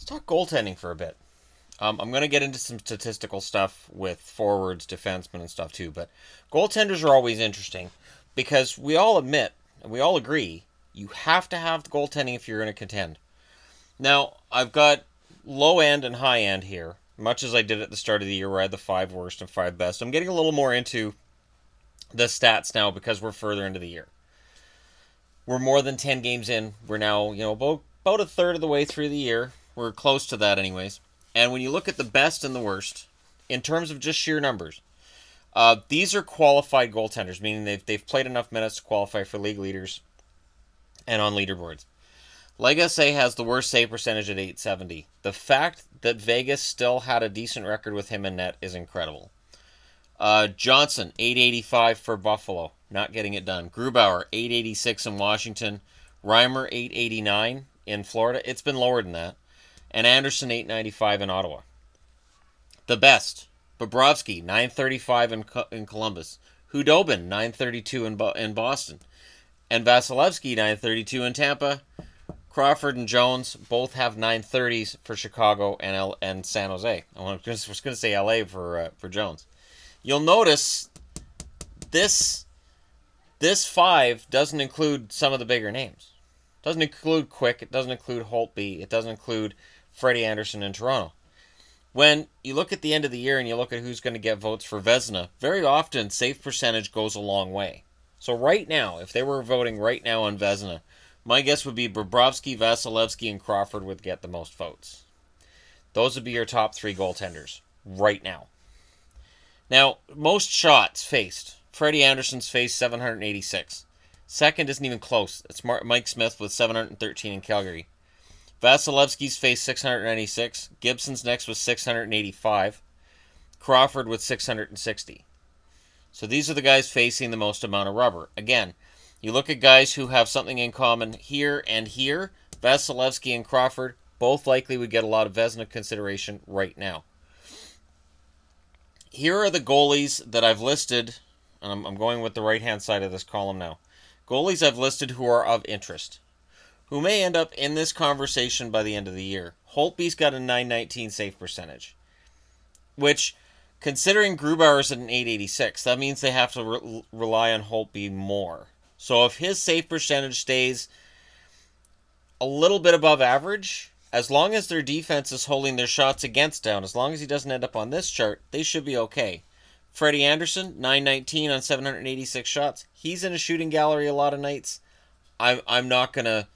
Let's talk goaltending for a bit. I'm going to get into some statistical stuff with forwards, defensemen, and stuff too, but goaltenders are always interesting because we all admit, and we all agree, you have to have the goaltending if you're going to contend. Now, I've got low end and high end here, much as I did at the start of the year where I had the 5 worst and 5 best. I'm getting a little more into the stats now because we're further into the year. We're more than 10 games in. We're now, about a third of the way through the year. We're close to that anyways. And when you look at the best and the worst, in terms of just sheer numbers, these are qualified goaltenders, meaning they've played enough minutes to qualify for league leaders and on leaderboards. Legacy has the worst save percentage at .870. The fact that Vegas still had a decent record with him in net is incredible. Johnson, .885 for Buffalo, not getting it done. Grubauer, .886 in Washington. Reimer, .889 in Florida. It's been lower than that. And Anderson, .895 in Ottawa. The best, Bobrovsky, .935 in Columbus. Hudobin, .932 in Boston. And Vasilevsky, .932 in Tampa. Crawford and Jones both have 930s for Chicago and San Jose. I was going to say LA for Jones. You'll notice this 5 doesn't include some of the bigger names. It doesn't include Quick. It doesn't include Holtby. It doesn't include Freddie Anderson in Toronto. When you look at the end of the year and you look at who's going to get votes for Vezina, very often save percentage goes a long way. So right now, if they were voting right now on Vezina, my guess would be Bobrovsky, Vasilevsky, and Crawford would get the most votes. Those would be your top 3 goaltenders right now. Now, most shots faced. Freddie Anderson's faced 786. Second isn't even close. It's Mike Smith with 713 in Calgary. Vasilevsky's faced 696. Gibson's next was 685. Crawford with 660. So these are the guys facing the most amount of rubber. Again, you look at guys who have something in common here and here. Vasilevsky and Crawford both likely would get a lot of Vezina consideration right now. Here are the goalies that I've listed, and I'm going with the right-hand side of this column now. Goalies I've listed who are of interest, who may end up in this conversation by the end of the year. Holtby's got a .919 save percentage, which, considering Grubauer's at an .886, that means they have to rely on Holtby more. So if his save percentage stays a little bit above average, as long as their defense is holding their shots against down, as long as he doesn't end up on this chart, they should be okay. Freddie Anderson, .919 on 786 shots. He's in a shooting gallery a lot of nights. I'm not going to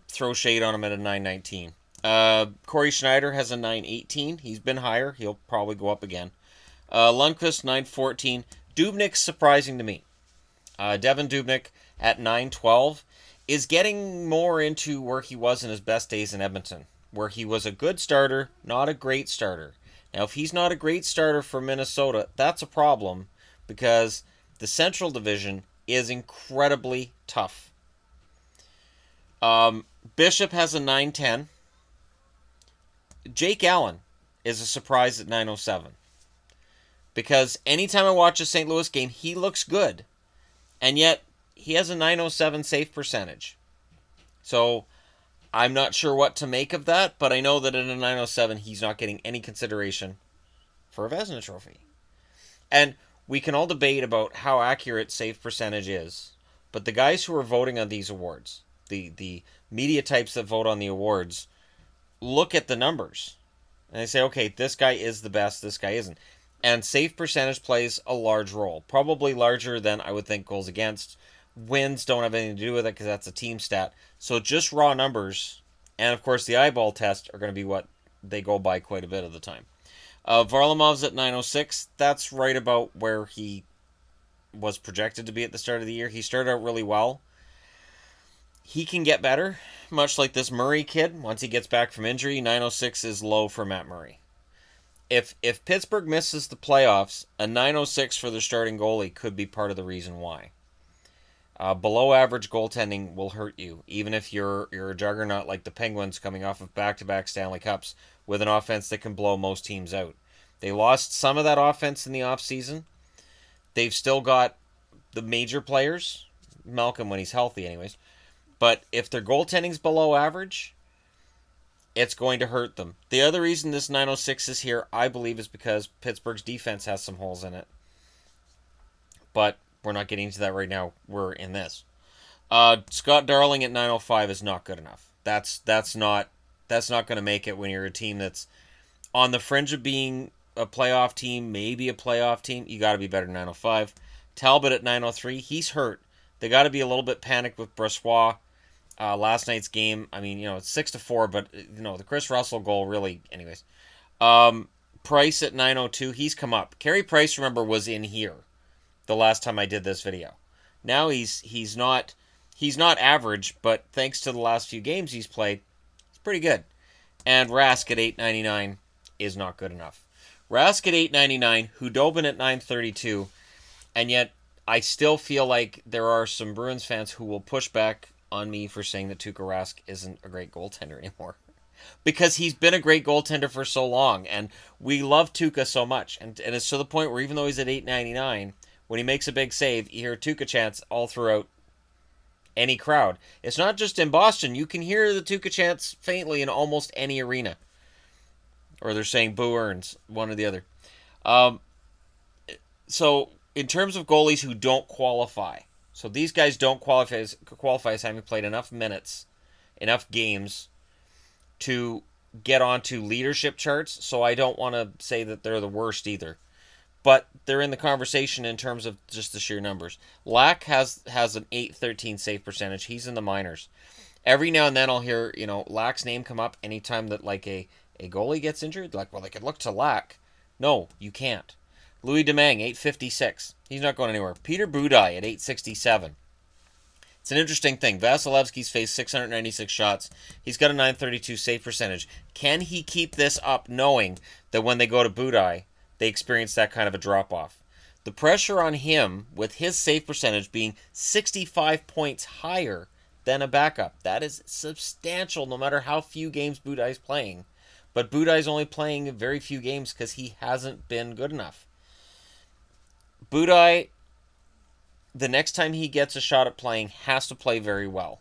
throw shade on him at a .919. Corey Schneider has a .918. He's been higher. He'll probably go up again. Lundqvist, .914. Dubnyk's surprising to me. Devin Dubnyk at .912 is getting more into where he was in his best days in Edmonton, where he was a good starter, not a great starter. Now, if he's not a great starter for Minnesota, that's a problem because the Central Division is incredibly tough. Bishop has a .910. Jake Allen is a surprise at .907 because anytime I watch a St. Louis game, he looks good, and yet he has a .907 save percentage. So I'm not sure what to make of that, but I know that at a .907, he's not getting any consideration for a Vezina trophy. And we can all debate about how accurate save percentage is, but the guys who are voting on these awards, the media types that vote on the awards, look at the numbers. And they say, okay, this guy is the best, this guy isn't. And save percentage plays a large role. Probably larger than I would think goals against. Wins don't have anything to do with it because that's a team stat. So just raw numbers, and of course the eyeball test, are going to be what they go by quite a bit of the time. Varlamov's at .906. That's right about where he was projected to be at the start of the year. He started out really well. He can get better, much like this Murray kid. Once he gets back from injury, .906 is low for Matt Murray. If Pittsburgh misses the playoffs, a .906 for their starting goalie could be part of the reason why. Below average goaltending will hurt you, even if you're a juggernaut like the Penguins coming off of back-to-back Stanley Cups with an offense that can blow most teams out. They lost some of that offense in the offseason. They've still got the major players, Malcolm when he's healthy anyways, but if their goaltending's below average, it's going to hurt them. The other reason this 906 is here, I believe, is because Pittsburgh's defense has some holes in it. But we're not getting into that right now. We're in this. Scott Darling at 905 is not good enough. That's not going to make it when you're a team that's on the fringe of being a playoff team, maybe a playoff team. You got to be better than 905. Talbot at 903, he's hurt. They got to be a little bit panicked with Brossoit. Last night's game, I mean, it's 6-4, but the Chris Russell goal really, anyways. Price at 902, he's come up. Carey Price, remember, was in here the last time I did this video. Now he's not average, but thanks to the last few games he's played, he's pretty good. And Rask at 899 is not good enough. Rask at 899, Hudobin at 932, and yet I still feel like there are some Bruins fans who will push back on me for saying that Tuukka Rask isn't a great goaltender anymore. Because he's been a great goaltender for so long, and we love Tuukka so much. And it's to the point where even though he's at 899, when he makes a big save, you hear Tuukka chants all throughout any crowd. It's not just in Boston. You can hear the Tuukka chants faintly in almost any arena. Or they're saying Boo Earns, one or the other. So, in terms of goalies who don't qualify, so these guys don't qualify as having played enough minutes, enough games to get onto leadership charts, so I don't want to say that they're the worst either. But they're in the conversation in terms of just the sheer numbers. Lack has an 813 save percentage. He's in the minors. Every now and then I'll hear, Lack's name come up anytime that like a goalie gets injured. Like, well, they could look to Lack. No, you can't. Louis Domingue, 856. He's not going anywhere. Peter Budaj at 867. It's an interesting thing. Vasilevsky's faced 696 shots. He's got a 932 save percentage. Can he keep this up knowing that when they go to Budaj, they experience that kind of a drop-off? The pressure on him, with his save percentage being 65 points higher than a backup, that is substantial no matter how few games Budaj's playing. But Budaj's only playing very few games because he hasn't been good enough. Budaj, the next time he gets a shot at playing, has to play very well.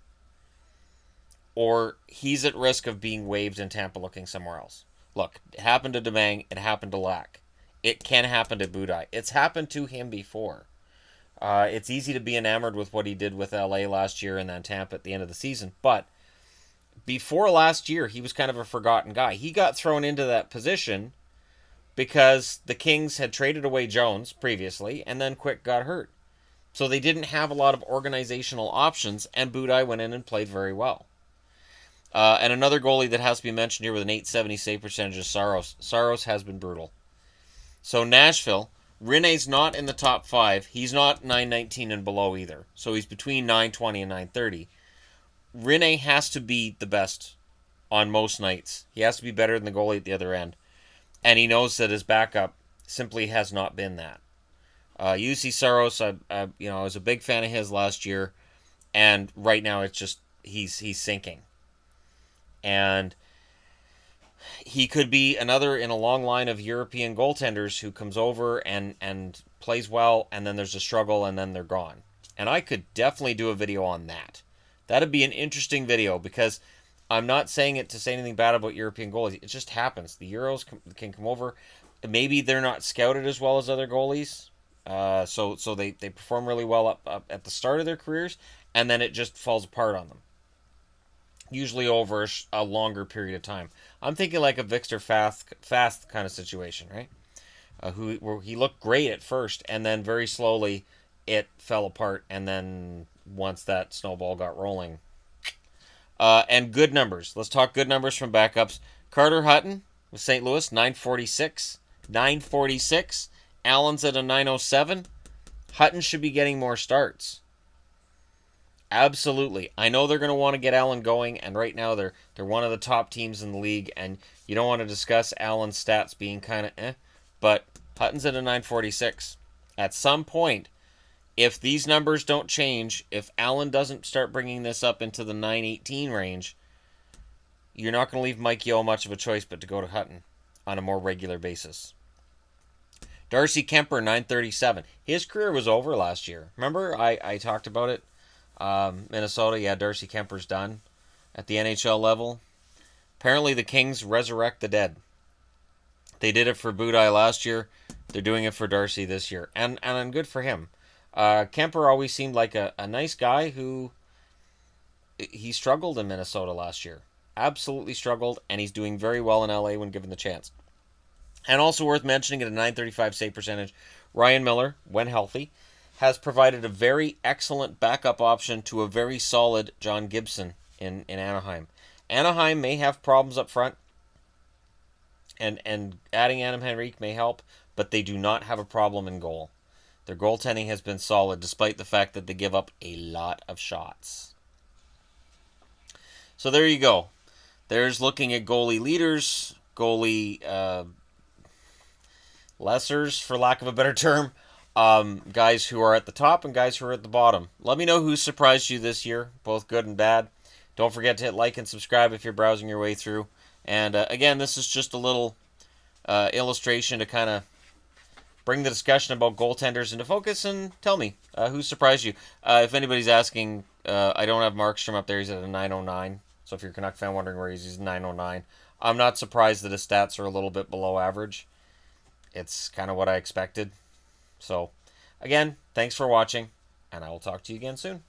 Or he's at risk of being waived in Tampa looking somewhere else. Look, it happened to Domingue, it happened to Lack. It can happen to Budaj. It's happened to him before. It's easy to be enamored with what he did with LA last year and then Tampa at the end of the season. But before last year, he was kind of a forgotten guy. He got thrown into that position because the Kings had traded away Jones previously, and then Quick got hurt. So they didn't have a lot of organizational options, and Budaj went in and played very well. And another goalie that has to be mentioned here with an 870 save percentage is Saros. Saros has been brutal. So Nashville, Rinne's not in the top 5. He's not 919 and below either. So he's between 920 and 930. Rinne has to be the best on most nights. He has to be better than the goalie at the other end. And he knows that his backup simply has not been that. UC Saros, I was a big fan of his last year, and right now it's just he's sinking. And he could be another in a long line of European goaltenders who comes over and plays well, and then there's a struggle, and then they're gone. And I could definitely do a video on that. That'd be an interesting video, because I'm not saying it to say anything bad about European goalies. It just happens. The Euros can come over. Maybe they're not scouted as well as other goalies. So they perform really well up at the start of their careers, and then it just falls apart on them. Usually over a longer period of time. I'm thinking like a Victor Fast kind of situation, right? Where he looked great at first, and then very slowly it fell apart, and then once that snowball got rolling. And good numbers. Let's talk good numbers from backups. Carter Hutton with St. Louis, 946. 946. Allen's at a 907. Hutton should be getting more starts. Absolutely. I know they're going to want to get Allen going, and right now they're one of the top teams in the league, and you don't want to discuss Allen's stats being kind of but Hutton's at a 946. At some point, if these numbers don't change, if Allen doesn't start bringing this up into the 918 range, you're not going to leave Mike Yeo much of a choice but to go to Hutton on a more regular basis. Darcy Kemper, 937. His career was over last year. Remember, I talked about it? Minnesota, yeah, Darcy Kemper's done at the NHL level. Apparently the Kings resurrect the dead. They did it for Budaj last year. They're doing it for Darcy this year. And good for him. Kemper always seemed like a nice guy who... He struggled in Minnesota last year. Absolutely struggled, and he's doing very well in LA when given the chance. And also worth mentioning, at a .935 save percentage, Ryan Miller, when healthy, has provided a very excellent backup option to a very solid John Gibson in Anaheim. Anaheim may have problems up front, and adding Adam Henrique may help, but they do not have a problem in goal. Their goaltending has been solid, despite the fact that they give up a lot of shots. So there you go. There's looking at goalie leaders, goalie lessers, for lack of a better term. Guys who are at the top and guys who are at the bottom. Let me know who surprised you this year, both good and bad. Don't forget to hit like and subscribe if you're browsing your way through. And again, this is just a little illustration to kind of bring the discussion about goaltenders into focus, and tell me who surprised you. If anybody's asking, I don't have Markstrom up there. He's at a 909. So if you're a Canuck fan wondering where he's 909. I'm not surprised that his stats are a little bit below average. It's kind of what I expected. So, again, thanks for watching, and I will talk to you again soon.